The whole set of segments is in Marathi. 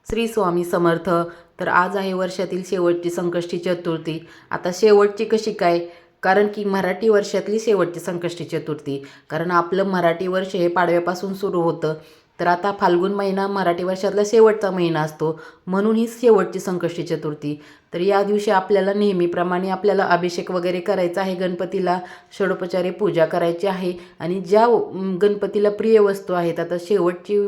श्री स्वामी समर्थ. तर आज आहे वर्षातील शेवटची संकष्टी चतुर्थी. आता शेवटची कशी काय? कारण की मराठी वर्षातली शेवटची संकष्टी चतुर्थी. कारण आपलं मराठी वर्ष हे पाडव्यापासून सुरू होतं. तर आता फाल्गुन महिना मराठी वर्षातला शेवटचा महिना असतो, म्हणून ही शेवटची संकष्टी चतुर्थी. तर या दिवशी आपल्याला नेहमीप्रमाणे आपल्याला अभिषेक वगैरे करायचा आहे, गणपतीला षोडोपचारे पूजा करायची आहे. आणि ज्या गणपतीला प्रिय वस्तू आहेत, आता शेवटची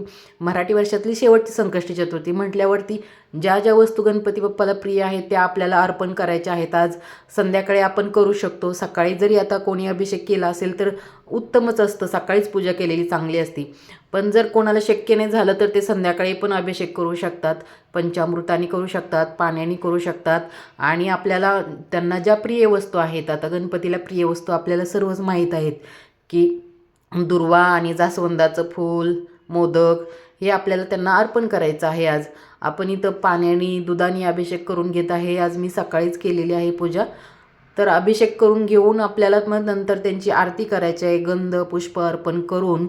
मराठी वर्षातली शेवटची संकष्टी चतुर्थी म्हटल्यावरती ज्या ज्या वस्तू गणपती बाप्पाला प्रिय आहेत त्या आपल्याला अर्पण करायच्या आहेत. आज संध्याकाळी आपण करू शकतो. सकाळी जरी आता कोणी अभिषेक केला असेल तर उत्तमच असतं, सकाळीच पूजा केलेली चांगली असती. पण जर कोणाला शक्य नाही झालं तर ते संध्याकाळी पण अभिषेक करू शकतात. पंचामृताने करू शकतात, पाण्याने करू शकतात. आणि आपल्याला त्यांना ज्या प्रिय वस्तू आहेत, आता गणपतीला प्रिय वस्तू आपल्याला सर्वच माहीत आहेत की दुर्वा आणि जास्वंदाचं फूल, मोदक हे आपल्याला त्यांना अर्पण करायचं आहे. आज आपण इथं पाण्याने दुधाने अभिषेक करून घेत आहे. आज मी सकाळीच केलेली आहे पूजा. तर अभिषेक करून घेऊन आपल्याला मग नंतर त्यांची आरती करायची आहे, गंध पुष्प अर्पण करून.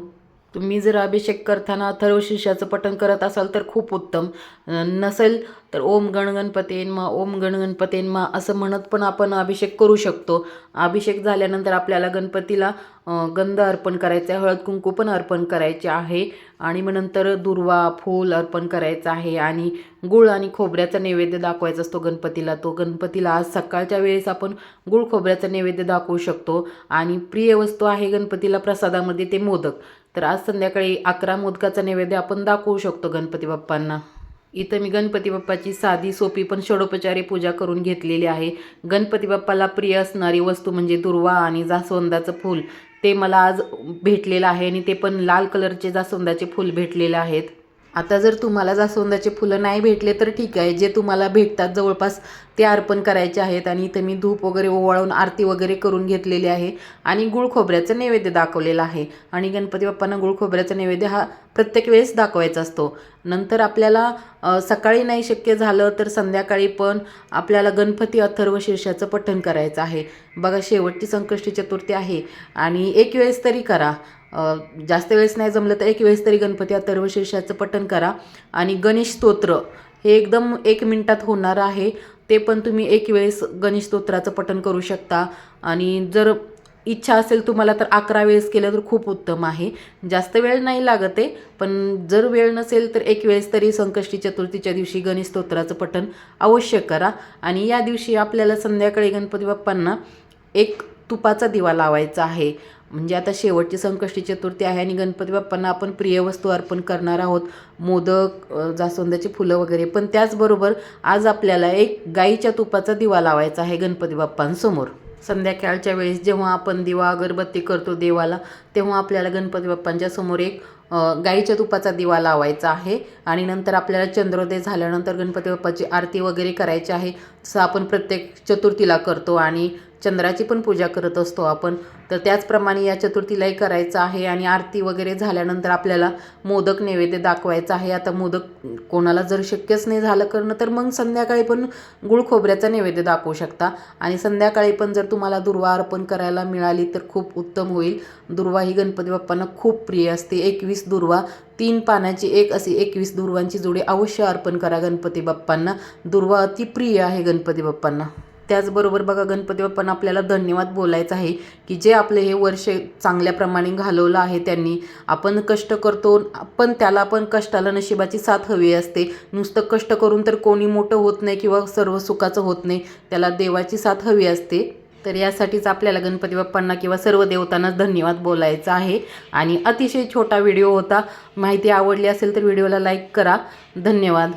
तुम्ही जर अभिषेक करताना अथर्वशीर्षाचं पठण करत असाल तर खूप उत्तम. नसेल तर ओम गणगणपतेन्मा ओम गणगणपतेन्मा असं म्हणत पण आपण अभिषेक करू शकतो. अभिषेक झाल्यानंतर आपल्याला गणपतीला गंध अर्पण करायचं आहे, हळद कुंकू पण अर्पण करायचे आहे. आणि मग नंतर दुर्वा फूल अर्पण करायचं आहे. आणि गुळ आणि खोबऱ्याचा नैवेद्य दाखवायचा असतो गणपतीला. तो गणपतीला आज सकाळच्या वेळेस आपण गुळ खोबऱ्याचा नैवेद्य दाखवू शकतो. आणि प्रिय वस्तू आहे गणपतीला प्रसादामध्ये ते मोदक. तर आज संध्याकाळी 11 मोदकाचा नैवेद्य आपण दाखवू शकतो गणपती बाप्पांना. इथं मी गणपती बाप्पाची साधी सोपी पण षोडोपचारी पूजा करून घेतलेली आहे. गणपती बाप्पाला प्रिय असणारी वस्तू म्हणजे दुर्वा आणि जास्वंदाचं फूल, ते मला आज भेटलेलं आहे. आणि ते पण लाल कलरचे जास्वंदाचे फूल भेटलेले आहेत. आता जर तुम्हाला जास्वंदाचे फुलं नाही भेटले तर ठीक आहे, जे तुम्हाला भेटतात जवळपास ते अर्पण करायचे आहेत. आणि इथं मी धूप वगैरे ओवाळून आरती वगैरे करून घेतलेली आहे. आणि गुळ खोबऱ्याचं नैवेद्य दाखवलेलं आहे. आणि गणपती बाप्पांना गुळ खोबऱ्याचा नैवेद्य हा प्रत्येक वेळेस दाखवायचा असतो. नंतर आपल्याला सकाळी नाही शक्य झालं तर संध्याकाळी पण आपल्याला गणपती अथर्वशीर्षाचं पठण करायचं आहे. बघा, शेवटची संकष्टी चतुर्थी आहे आणि एक वेळेस तरी करा. जास्त वेळेस नाही जमलं तर एक वेळेस तरी गणपती अथर्वशीर्षाचं पठण करा. आणि गणेश स्तोत्र हे एकदम 1 मिनिटात होणार आहे. ते पण तुम्ही एक वेळेस गणेश स्तोत्राचं पठण करू शकता. आणि जर इच्छा असेल तुम्हाला तर 11 वेळेस केलं तर खूप उत्तम आहे. जास्त वेळ नाही लागत आहे, पण जर वेळ नसेल तर एक वेळेस तरी संकष्टी चतुर्थीच्या दिवशी गणेश स्तोत्राचं पठण अवश्य करा. आणि या दिवशी आपल्याला संध्याकाळी गणपती बाप्पांना एक तुपाचा दिवा लावायचा आहे. म्हणजे आता शेवटची संकष्टी चतुर्थी आहे आणि गणपती बाप्पांना आपण प्रिय वस्तू अर्पण करणार आहोत, मोदक, जास्वंदाची फुलं वगैरे. पण त्याचबरोबर आज आपल्याला एक गाईच्या तुपाचा दिवा लावायचा आहे गणपती बाप्पांसमोर. संध्याकाळच्या वेळेस जेव्हा आपण दिवा अगरबत्ती करतो देवाला, तेव्हा आपल्याला गणपती बाप्पांच्या समोर एक गाईच्या तुपाचा दिवा लावायचा आहे. आणि नंतर आपल्याला चंद्रोदय झाल्यानंतर गणपती बाप्पाची आरती वगैरे करायची आहे, जसं आपण प्रत्येक चतुर्थीला करतो. आणि चंद्राची पण पूजा करत असतो आपण, तर त्याचप्रमाणे या चतुर्थीलाही करायचं आहे. आणि आरती वगैरे झाल्यानंतर आपल्याला मोदक नैवेद्य दाखवायचा आहे. आता मोदक कोणाला जर शक्यच नाही झालं करणं तर मग संध्याकाळी पण गुळ खोबऱ्याचा नैवेद्य दाखवू शकता. आणि संध्याकाळी पण जर तुम्हाला दुर्वा अर्पण करायला मिळाली तर खूप उत्तम होईल. दुर्वा ही गणपती बाप्पांना खूप प्रिय असते. 21 दुर्वा, 3 पानाची एक अशी 21 दुर्वांची जोडी अवश्य अर्पण करा गणपती बाप्पांना. दुर्वा अति प्रिय आहे गणपती बाप्पांना. त्याचबरोबर बघा, गणपती बाप्पांना आपल्याला धन्यवाद बोलायचं आहे की जे आपले हे वर्ष चांगल्या प्रमाणे घालवलं आहे त्यांनी. आपण कष्ट करतो पण त्याला पण कष्टाला नशिबाची साथ हवी असते. नुसतं कष्ट करून तर कोणी मोठं होत नाही किंवा सर्व सुखाचं होत नाही, त्याला देवाची साथ हवी असते. तर यासाठीच आपल्याला गणपती बाप्पांना किंवा सर्व देवतांना धन्यवाद बोलायचं आहे. आणि अतिशय छोटा व्हिडिओ होता. माहिती आवडली असेल तर व्हिडिओला लाईक करा. धन्यवाद.